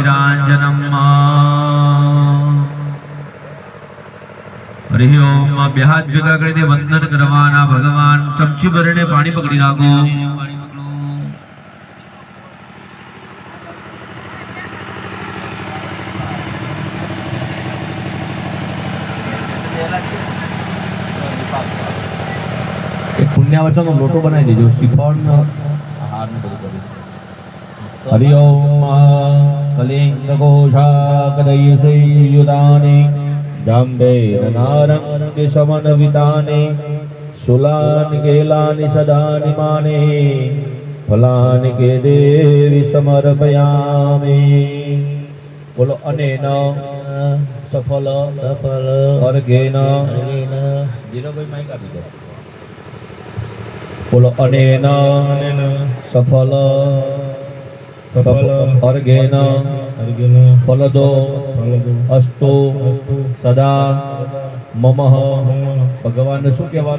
नीराजनम् हरि ओम બે હાથ ભેગા કરીને વંદન કરવાના ભગવાન ચમચી ભરીને પાણી પકડી રાખો पुण्यावचन लोटो बनाई दीजिए श्रीफल आहार में बड़ी बड़ी हरि ओम कलिंग घोषाकदयसे युदाने जाम्बे नारंग समन विदाने सुलान केलानि सदानि माने फलानि के देवी समर्पयामि बोलो अनेन सफल सफल अर्घेन जीरो भाई माइक आपी दो बोलो अनेन सफल अर्घेन फलदो अस्तु सदा मम भगवान शू कहवा